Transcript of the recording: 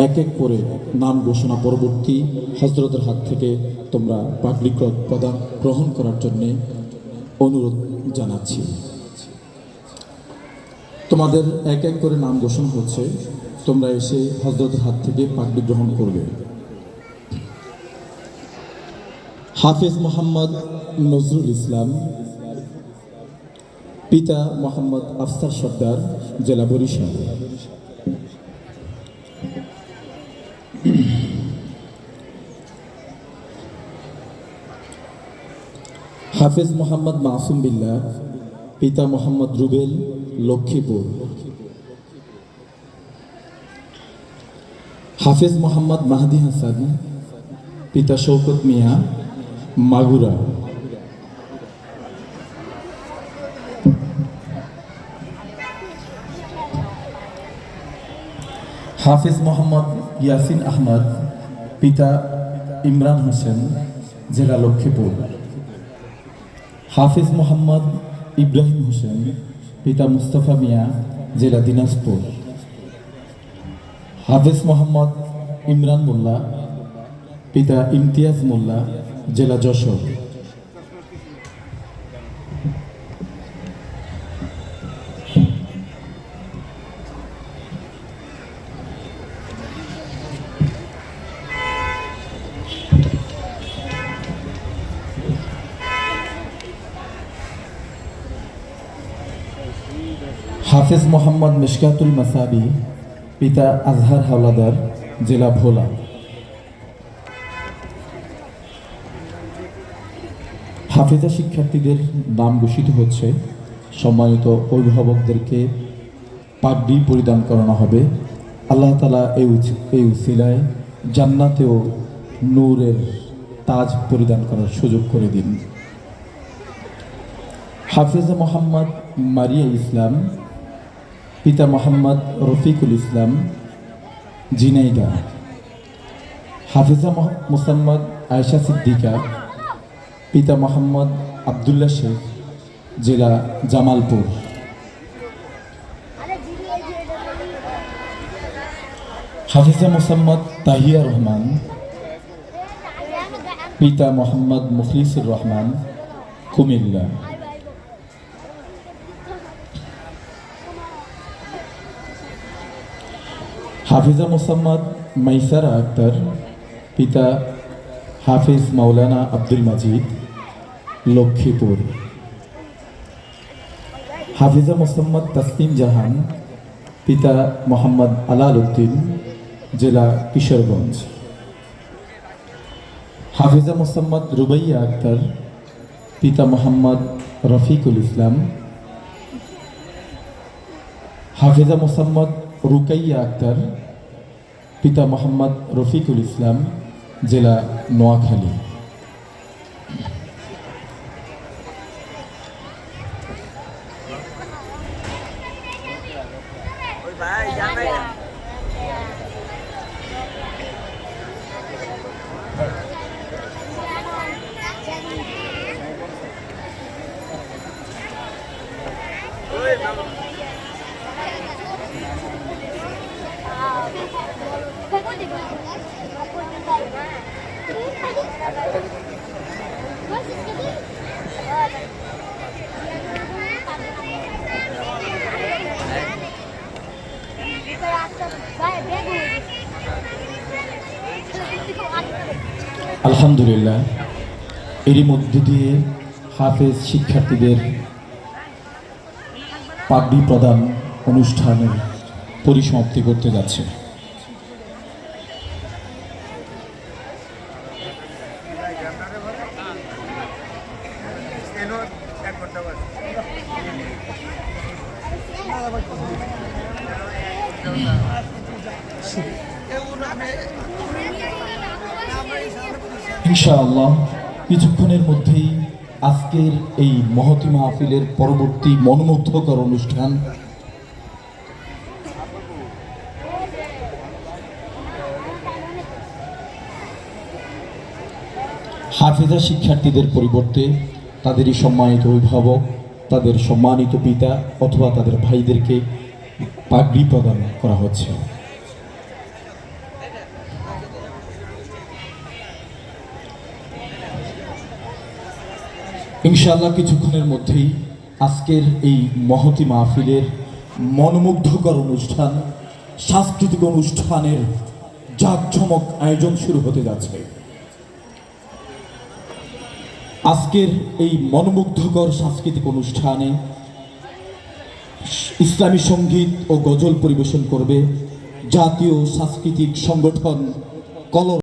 এক এক করে নাম ঘোষণা পরবর্তী হজরতের হাত থেকে তোমরা পাগড়ি প্রদান গ্রহণ করার জন্যে অনুরোধ জানাচ্ছি। তোমাদের এক এক করে নাম ঘোষণা হচ্ছে, তোমরা এসে হজরতের হাত থেকে পাগড়ি গ্রহণ করবে। হাফেজ মোহাম্মদ নজরুল ইসলাম, পিতা মোহাম্মদ আফসার সর্দার, জেলা বরিশাল। হাফেজ মোহাম্মদ মাসুম বিল্লাহ, পিতা মোহাম্মদ রুবেল, লক্ষ্মীপুর। হাফেজ মোহাম্মদ মাহদি হাসান, পিতা শৌকত মিয়া, মাগুরা। হাফেজ মোহাম্মদ ইয়াসিন আহমদ, পিতা ইমরান হোসেন, জেলা লক্ষ্মীপুর। হাফেজ মোহাম্মদ ইব্রাহিম হোসেন, পিতা মুস্তফা মিয়া, জেলা দিনাজপুর। হাফেজ মোহাম্মদ ইমরান মোল্লা, পিতা ইমতিয়াজ মোল্লা, জেলা যশোর। হাফেজ মোহাম্মদ মিশকাতুল মাসাবি, পিতা আজহার হাওলাদার, জেলা ভোলা। হাফেজা শিক্ষার্থীদের নাম ঘোষিত হচ্ছে। সম্মানিত অভিভাবকদেরকে পাগড়ি পরিধান করানো হবে। আল্লাহ তাআলা এই উসিলায় জান্নাতেও নূরের তাজ পরিধান করার সুযোগ করে দিন। হাফেজা মোহাম্মদ মারিয়া ইসলাম, পিতা মোহাম্মদ রফিকুল ইসলাম, ঝিনাইদহ। হাফেজা মুসাম্মদ আয়েশা সিদ্দিকা, পিতা মোহাম্মদ আবদুল্লাহ শেখ, জেলা জামালপুর। হাফেজা মুসাম্মদ তাহিয়া রহমান, পিতা মোহাম্মদ মুখলিসুর রহমান, কুমিল্লা। হাফিজা মুসাম্মদ মাইসারা আক্তার, পিতা হাফিজ মাওলানা আব্দুল মাজিদ, লক্ষ্মীপুর। হাফিজা মুসাম্মদ তাসলিম জাহান, পিতা মোহাম্মদ আলাল উদ্দিন, জেলা কিশোরগঞ্জ। হাফিজা মুসাম্মদ রুবাইয়া আক্তার, পিতা মোহাম্মদ রফিকুল ইসলাম। হাফিজা মুসাম্মদ রুকাইয়া আক্তার, পিতা মোহাম্মদ রফিকুল ইসলাম, জেলা নোয়াখালী। আলহামদুলিল্লাহ, এরই মধ্যে দিয়ে হাফেজ শিক্ষার্থীদের পাগড়ি প্রদান অনুষ্ঠানের পরিসমাপ্তি করতে যাচ্ছে। ইনশাআল্লাহ কিছুক্ষণের মধ্যেই আজকের এই মহতী মাহফিলের পরবর্তী মনোমুগ্ধকর অনুষ্ঠান হাফেজা শিক্ষার্থীদের পরিবর্তে তাদেরই সম্মানিত অভিভাবক, তাদের সম্মানিত পিতা অথবা তাদের ভাইদেরকে পাগড়ি প্রদান করা হচ্ছে। ইনশাআল্লাহ কিছুক্ষণের মধ্যেই আজকের এই মহতী মাহফিলের মনোমুগ্ধকর অনুষ্ঠান, সাংস্কৃতিক অনুষ্ঠানের জাঁকজমক আয়োজন শুরু হতে যাচ্ছে। আজকের এই মনোমুগ্ধকর সাংস্কৃতিক অনুষ্ঠানে ইসলামী সঙ্গীত ও গজল পরিবেশন করবে জাতীয় সাংস্কৃতিক সংগঠন কলর।